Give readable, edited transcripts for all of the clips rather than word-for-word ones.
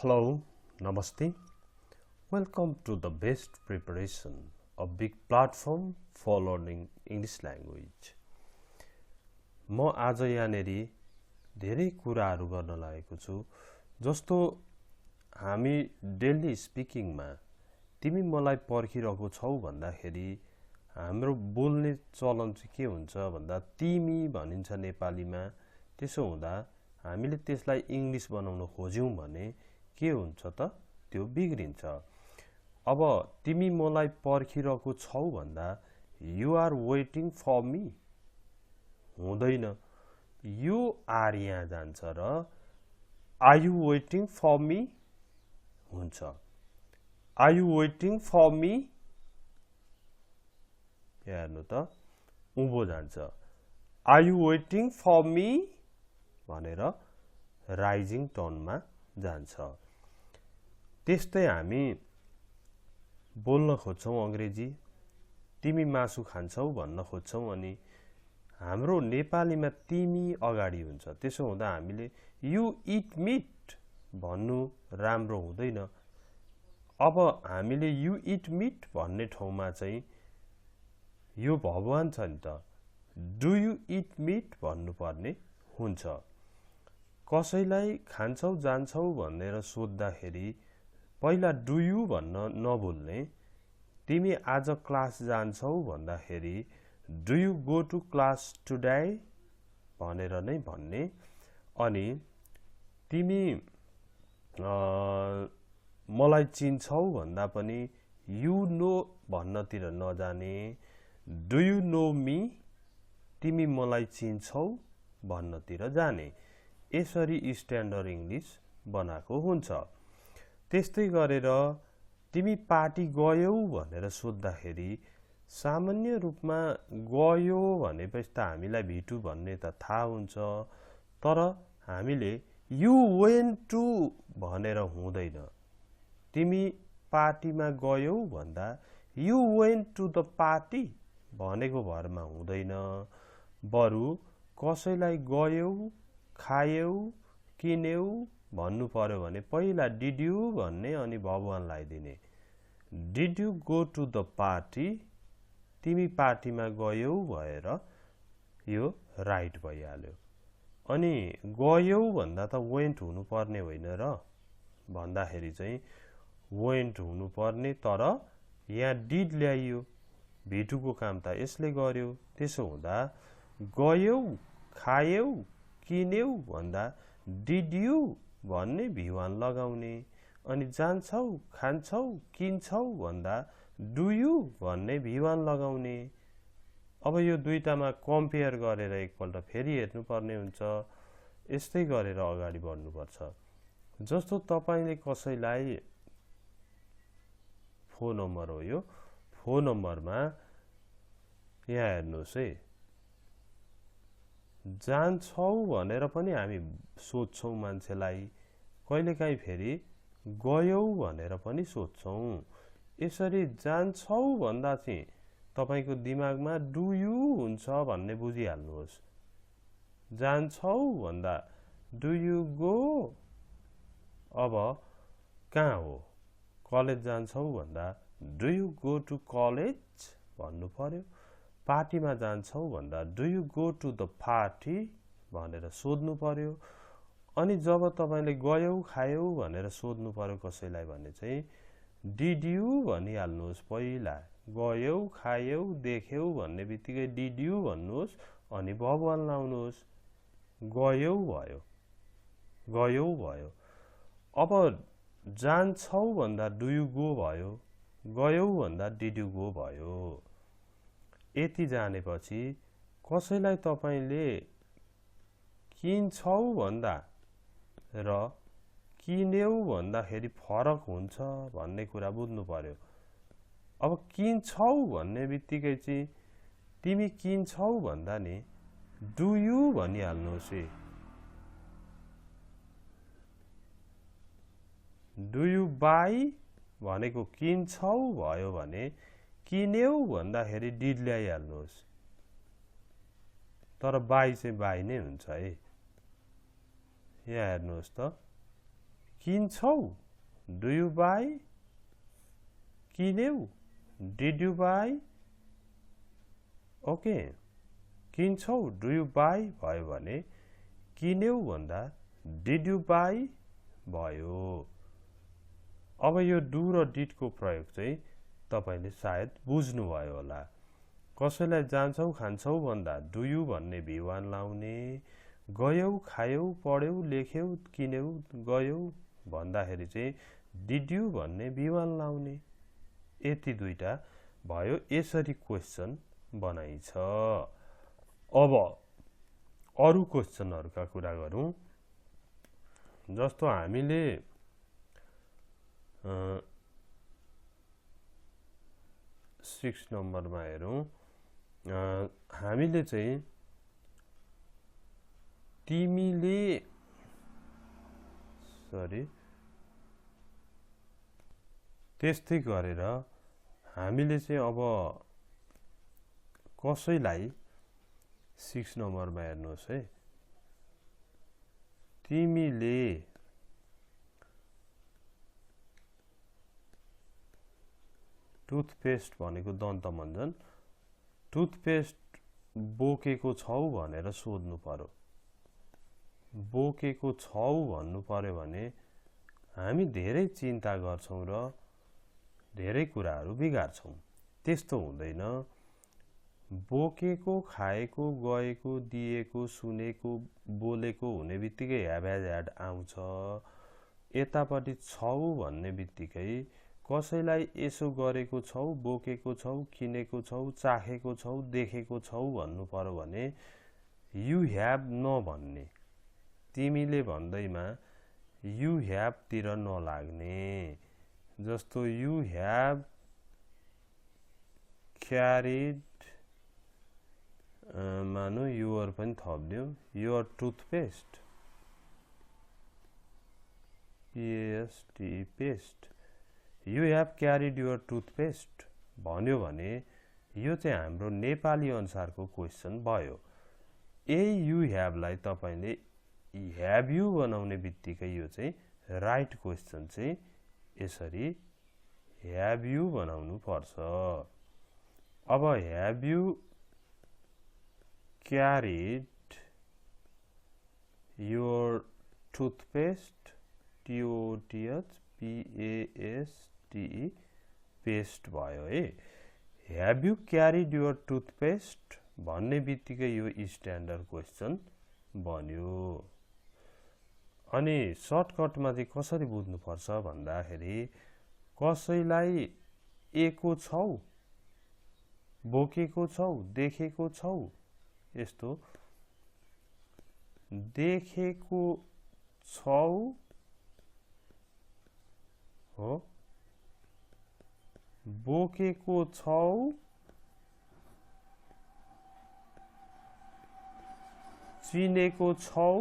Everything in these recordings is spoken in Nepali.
Hello, Namaste. Welcome to the best preparation, a big platform for learning English language. म आज यहाँनेरि धेरै कुराहरू गर्न लागेको छु जस्तो हामी डेली स्पिकिङमा तिमी मलाई पर्खिरहेको छौ भन्दाखेरि हाम्रो बोल्ने चलन चाहिँ के हुन्छ भन्दा तिमी भनिन्छ नेपालीमा। त्यसो हुँदा हामीले त्यसलाई इंग्लिश बनाउन खोज्यौं भने के हुन्छ त त्यो बिग्रिन्छ। अब तिमी मलाई पर्खिरहेको छौ भन्दा you are waiting for me हुँदैन, यु आर यहाँ जान्छ र are you waiting for me हुन्छ। Are you waiting for me हेर्नु त उँभो जान्छ। Are you waiting for me भनेर राइजिङ टोनमा जान्छ। त्यस्तै हामी बोल्न खोज्छौं अंग्रेजी, तिमी मासु खान्छौ भन्न खोज्छौं अनि हाम्रो नेपालीमा तिमी अगाडि हुन्छ। त्यसो हुँदा हामीले यु इट मिट भन्नु राम्रो हुँदैन। अब हामीले यु इट मिट भन्ने ठाउँमा चाहिँ यो भगवान छ नि त, डु यु इट मिट भन्नुपर्ने हुन्छ। कसैलाई खान्छौ जान्छौ भनेर सोध्दाखेरि पहिला डु यु भन्न नभुल्ने। तिमी आज क्लास जान्छौ भन्दाखेरि do you go to class today भनेर नै भन्ने। अनि तिमी मलाई चिन्छौ भन्दा पनि यु नो भन्नतिर नजाने, डु यु नो मी तिमी मलाई चिन्छौ भन्नतिर जाने। यसरी स्ट्यान्डर्ड इंग्लिश बनाएको हुन्छ। त्यस्तै गरेर तिमी पार्टी गयौ भनेर सोध्दाखेरि सामान्य रूपमा गयो भनेपछि त हामीलाई भिटु भन्ने त थाहा हुन्छ, तर हामीले यु वेन्ट टु भनेर हुँदैन। तिमी पार्टीमा गयौ भन्दा you went to the party भनेको भरमा हुँदैन। बरु कसैलाई गयौ, खायौ, किन्यौ भन्नु पर्यो भने पहिला डिड यु भन्ने अनि भगवान लगाइदिने। Did you go to the party, तिमी पार्टीमा गयौ भएर यो राइट भइहाल्यो। अनि गयौ भन्दा त वेन्ट हुनुपर्ने होइन र भन्दाखेरि चाहिँ वेन्ट हुनुपर्ने, तर यहाँ डिड ल्याइयो, भिटुको काम त यसले गर्यो। त्यसो हुँदा गयौ, खायौ, किन्यौ भन्दा डिड यु भन्ने भिवान लगाउने। अनि जान्छौ, खान्छौ, किन्छौ भन्दा डु यु भन्ने भिवान लगाउने। अब यो दुईटामा कम्पेयर गरेर एकपल्ट फेरि हेर्नुपर्ने हुन्छ। यस्तै गरेर अगाडि बढ्नुपर्छ। जस्तो तपाईले कसैलाई फोन नम्बर हो यो, फोन नम्बरमा यहाँ हेर्नुहोस् है, जान्छौ भनेर पनि हामी सोध्छौं मान्छेलाई, कहिलेकाहीँ फेरि गयौ भनेर पनि सोध्छौं। यसरी जान्छौ भन्दा चाहिँ तपाईको दिमागमा डु यु हुन्छ भन्ने बुझिहाल्नुहोस्। जान्छौ भन्दा डु यु गो, अब कहाँ हो, कलेज जान्छौ भन्दा do you go to college भन्नु पर्यो। पार्टीमा जान्छौ भन्दा do you go to the party भनेर सोध्नु पर्यो। अनि जब तपाईले गयौ, खायौ भनेर सोध्नु पर्यो कसैलाई भने चाहिँ डिड यु भनिहाल्नुहोस्। पहिला गयौ, खायौ, देख्यौ भन्ने बित्तिकै डिड यु भन्नुहोस् अनि भगवान लाउनुहोस्। गयौ भयो, गयौ भयो। अब जान्छौ भन्दा डु यु गो भयो, गयौ भन्दा डिड यु गो भयो। यति जानेपछि कसैलाई तपाईले किन्छौ भन्दा र किन्यौ भन्दाखेरि फरक हुन्छ भन्ने कुरा बुझ्नु पर्यो। अब किन्छौ भन्ने बित्तिकै चाहिँ तिमी किन्छौ भन्दा नि डु यु भनिहाल्नुहोस् है। डु यु बाई भनेको किन्छौ भयो भने किन्यौ भन्दाखेरि डिड ल्याइहाल्नुहोस्। तर बाई चाहिँ बाई नै हुन्छ है। यहाँ हेर्नुहोस् त, किन्छौ डु यु बाई किन्यौ डिड यु बाई ओके किन्छौ डु यु बाई भयो भने किन्यौ भन्दा डिड यु बाई भयो अब यो डु र डिड को प्रयोग चाहिँ तपाईले सायद बुझ्नुभयो होला कसैलाई जान्छौ खान्छौ भन्दा डु यु भन्ने V1 लाउने गयौ खायौ पढ्यौ लेख्यौ किन्यौ गयौ भन्दाखेरि चाहिँ डिड यु भन्ने V1 लाउने यति दुईटा भयो यसरी क्वेशन बनाइछ अब अरु क्वेशनहरुका कुरा गरौं जस्तो हामीले 6 नम्बरमा हेरौं हामीले चाहिँ तिमीले त्यस्तै गरेर हामीले चाहिँ अब कसैलाई 6 नम्बरमा हेर्नुहोस् है तिमीले टुथपेस्ट भनेको दन्त मञ्जन टुथपेस्ट बोकेको छौ भनेर सोध्नु पर्यो बोकेको छौ भन्नु पर्यो भने हामी धेरै चिन्ता गर्छौं र धेरै कुराहरु बिगार्छौं त्यस्तो हुँदैन बोकेको खाएको गएको दिएको सुनेको बोलेको हुने बित्तिकै ह्याभ ह्याज ह्याड आउँछ यतापटि छौ भन्ने बित्तिकै कसैलाई यसो गरेको छौ बोकेको छौ किनेको छौ चाखेको छौ देखेको छौ भन्नु पर्यो भने यु ह्याभ नभन्ने तिमीले भन्दैमा यु ह्याभ तिर नलाग्ने जस्तो यु ह्याभ क्यारिड मानु युअर पनि थप्दियौ your toothpaste PAST paste you have carried your toothpaste भन्यो भने यो चाहिँ हाम्रो नेपाली अनुसारको क्वेशन भयो यही यु ह्याभ लाई तपाईले ह्याभ यु बनाउने बित्तिकै यो चाहिँ राइट क्वेशन चाहिँ यसरी ह्याभ यु बनाउनु पर्छ अब have you carried your toothpaste TOTH PASTE paste भयो है have you carried your toothpaste भन्ने बित्तिकै यो स्ट्यान्डर्ड क्वेशन बन्यो अनि सर्टकटमा चाहिँ कसरी बुझ्नु पर्छ भन्दाखेरि कसैलाई एको छौ बोकेको छौ देखेको छौ यस्तो देखेको छौ हो बोकेको छौ चिनेको छौ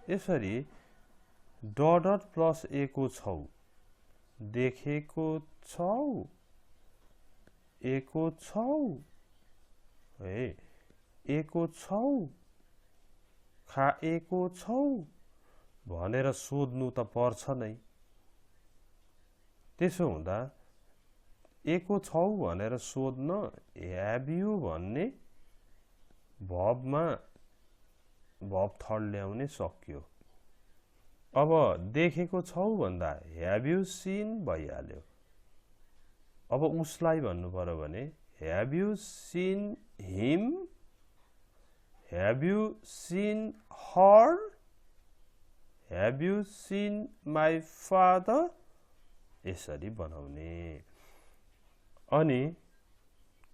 यसरी डट प्लस एको छौ देखेको छौ एको छौ है एको छौ खाएको छौ भनेर सोध्नु त पर्छ नै त्यसो हुँदा एको छौ भनेर सोध्न ह्याभ यु भन्ने भर्बमा भर्ब थर्ड ल्याउने सक्यो अब देखेको छौ भन्दा ह्याभ यु सीन भइहाल्यो अब उसलाई भन्नु पर्यो भने have you seen him have you seen her have you seen my father यसरी बनाउने अनि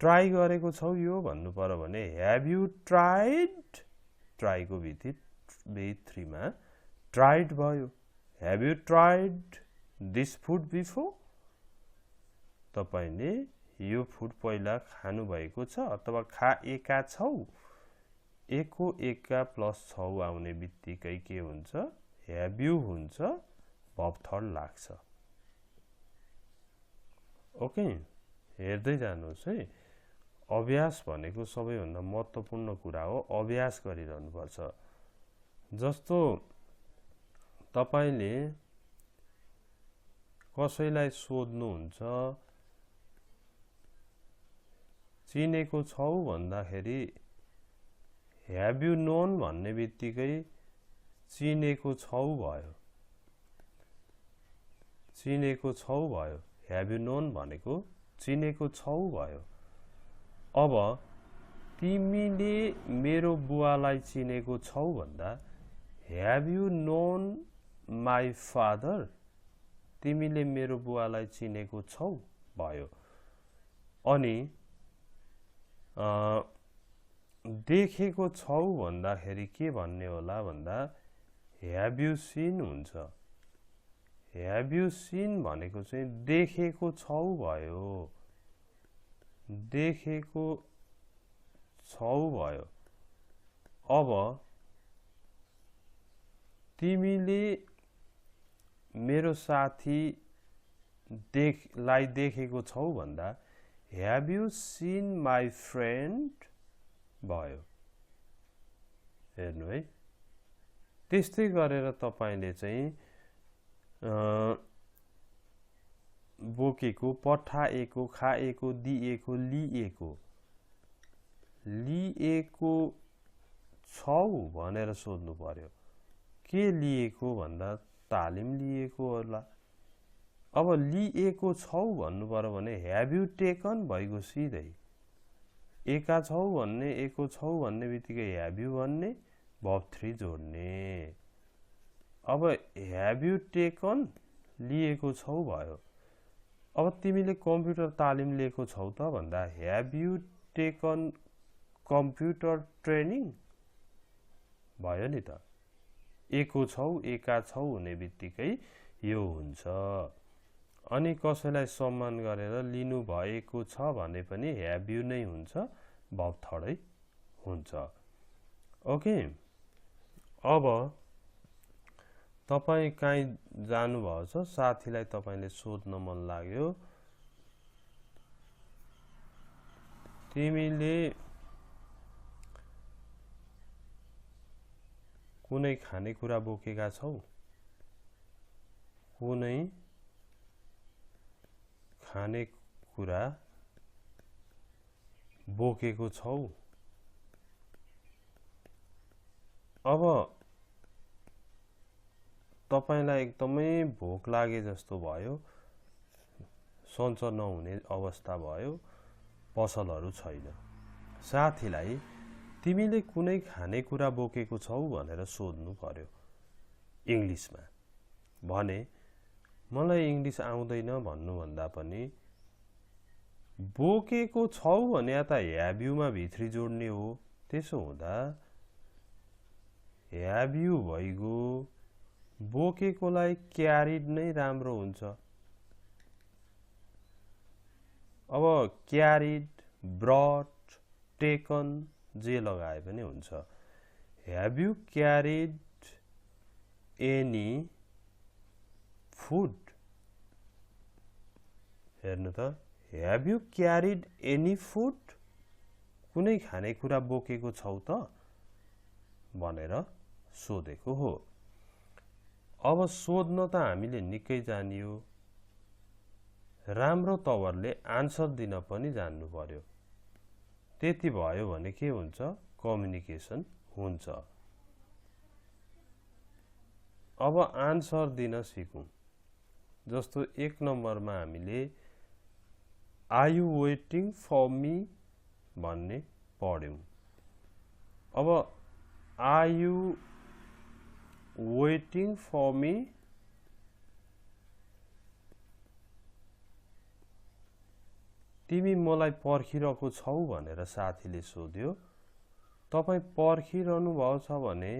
ट्राई गरेको छौ यो भन्नु पर्यो भने ह्याभ यु ट्राइड ट्राई को V3 मा ट्राइड भयो have you tried this food before तपाईले यो फुड पहिला खानु भएको छ अथवा खाएका छौ एको एका प्लस छौ आउने बित्तिकै के हुन्छ ह्याभ यु हुन्छ भर्ब थर्ड लाग्छ ओके हेर्दै जानुहोस् है अभ्यास भनेको सबैभन्दा महत्त्वपूर्ण कुरा हो अभ्यास गरिरहनु पर्छ जस्तो तपाईले कसैलाई सोध्नुहुन्छ चिनेको छौ भन्दाखेरि have you known भन्ने बित्तिकै चिनेको छौ भयो चिनेको छौ भयो have you known भनेको चिनेको छौ भयो अब तिमीले मेरो बुवालाई चिनेको छौ भन्दा have you known my father तिमीले मेरो बुवालाई चिनेको छौ भयो अनि देखेको छौ भन्दाखेरि के भन्ने होला भन्दा have you seen हुन्छ have you seen भनेको चाहिँ देखेको छौ भयो देखेको छौ भयो अब तिमीले मेरो साथी लाई देखेको छौ भन्दा have you seen my friend भयो हेर्नु है त्यस्तै गरेर तपाईले चाहिँ बोकेको पठाएको खाएको दिएको लिएको छौ भनेर सोध्नु पर्यो के लिएको भन्दा तालिम लिएको होला अब लिएको छौ भन्नु पर्यो भने have you taken भइगयो सिधै एका छौ भन्ने एको छौ भन्ने बित्तिकै have you भन्ने verb 3 जोड्ने अब have you taken लिएको छौ भयो अब तिमीले कम्प्युटर तालिम लिएको छौ त भन्दा have you taken computer training भयो नि त एको छौ एका छौ हुने बित्तिकै यो हुन्छ अनि कसैलाई सम्मान गरेर लिनु भएको छ भने पनि have you नै हुन्छ verb 3 हुन्छ ओके अब तपाई कहीँ जानु भएको छ साथीलाई तपाईले सोध्न मन लाग्यो तिमीले कुनै खानेकुरा बोकेका छौ कुनै खानेकुरा बोकेको छौ अब तपाईलाई एकदमै भोक लागे जस्तो भयो सञ्चर नहुने अवस्था भयो पसलहरु छैन साथीलाई तिमीले कुनै खानेकुरा बोकेको छौ भनेर सोध्नु पर्यो इंग्लिशमा भने मलाई इंग्लिश आउँदैन भन्नु भन्दा पनि बोकेको छौ भने त have you मा भित्री जोड्ने हो त्यसो हुँदा have you भइगयो बोकेकोलाई क्यारिड नै राम्रो हुन्छ अब क्यारिड ब्रट टेकन जे लगाए पनि हुन्छ have you carried any food हेर्नु त have you carried any food कुनै खानेकुरा बोकेको छौ त भनेर सोधेको हो अब सोध्न त हामीले निकै जानियो राम्रो तवरले आन्सर दिन पनि जान्नु पर्यो त्यति भयो भने के हुन्छ कम्युनिकेसन हुन्छ अब आन्सर दिन सिकौं जस्तो 1 नम्बरमा हामीले Are you waiting for me भन्ने पढ्यौं अब Are you waiting for me तिमी मलाई पर्खिरहेको छौ भनेर साथीले सोध्यो तपाई पर्खिरहनु भएको छ भने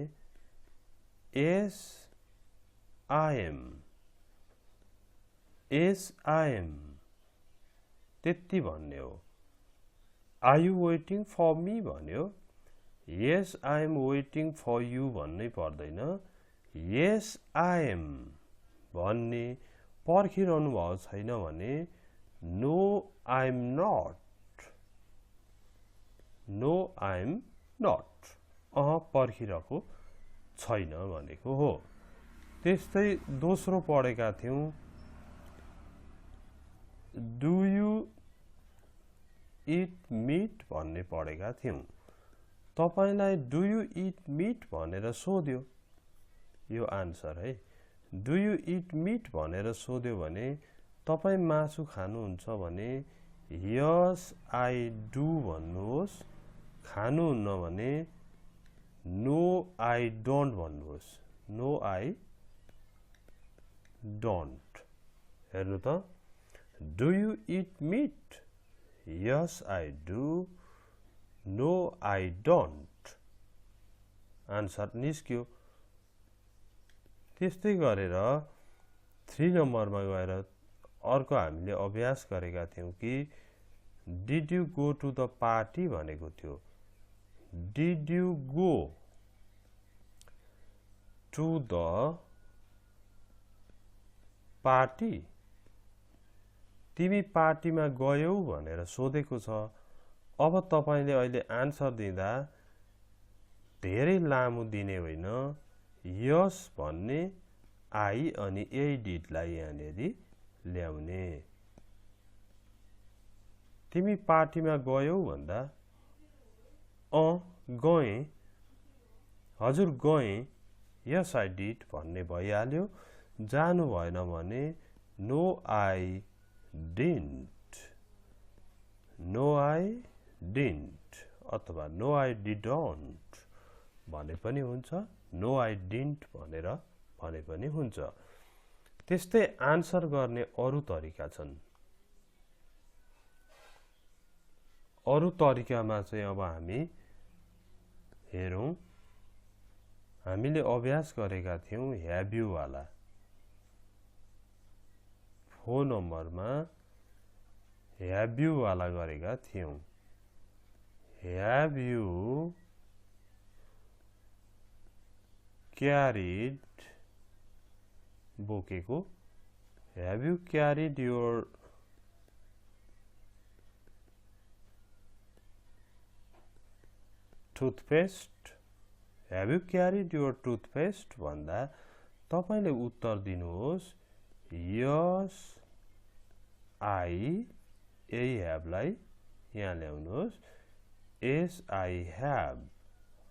yes I am त्यति भन्ने हो Are you waiting for me भन्यो Yes I am waiting for you भन्नै पर्दैन Yes I am भन्ने पर्खिरहनु भएको छैन भने No I am not No I am not पर्खिरहेको छैन भनेको हो त्यस्तै दोस्रो पढेका थियौं डु यु इट मिट भन्ने पढेका थियौं। तपाईलाई डु यु इट मिट भनेर सोध्यो, यो आन्सर है। डु यु इट मिट भनेर सोध्यो भने तपाई मासु खानुहुन्छ भने यस आई डु भन्नुहोस्, खानुहुन्न भने नो आई डोन्ट भन्नुहोस्, नो आई डोन्ट। हेर्नु त, do you eat meat, yes I do, no I don't, answer निस्क्यो। त्यस्तै गरेर 3 नम्बरमा गएर अर्को हामीले अभ्यास गरेका थियौं कि did you go to the party भनेको थियो। Did you go to the party, तिमी पार्टीमा गयौ भनेर सोधेको छ। अब तपाईले अहिले आन्सर दिँदा धेरै लामो दिने होइन, यस भन्ने आई अनि यही डिडलाई यहाँनेरि ल्याउने। तिमी पार्टीमा गयौ भन्दा गए, हजुर गए, यस आई डिड भन्ने भइहाल्यो। जानु भएन भने no I didn't, no I didn't अथवा नो आई डिडन्ट भने पनि हुन्छ, नो आई डिन्ट भनेर भने पनि हुन्छ। त्यस्तै आन्सर गर्ने अरु तरिका छन्। अरु तरिकामा चाहिँ अब हामी हेरौं। हामीले अभ्यास गरेका थियौं ह्याभ यु वाला। 4 नम्बरमा ह्याभ यु वाला गरेका थियौं। ह्याभ यु क्यारिड, बोकेको, have you carried your toothpaste, have you carried your toothpaste भन्दा तपाईले उत्तर दिनुहोस् यस आई, यही ह्याभलाई यहाँ ल्याउनुहोस्, एस आई ह्याभ,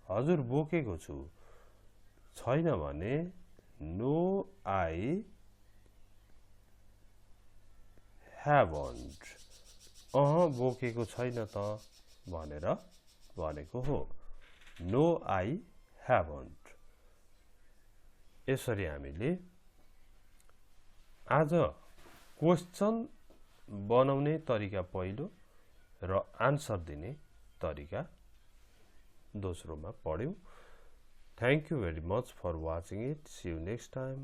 हजुर बोकेको छु। छैन भने नो आई ह्याभन्ट, बोकेको छैन त भनेर भनेको हो, नो आई ह्याभन्ट। यसरी हामीले आज क्वेशन बनाउने तरिका पहिलो र आन्सर दिने तरिका दोस्रोमा पढ्यौं। Thank you very much for watching it. See you next time.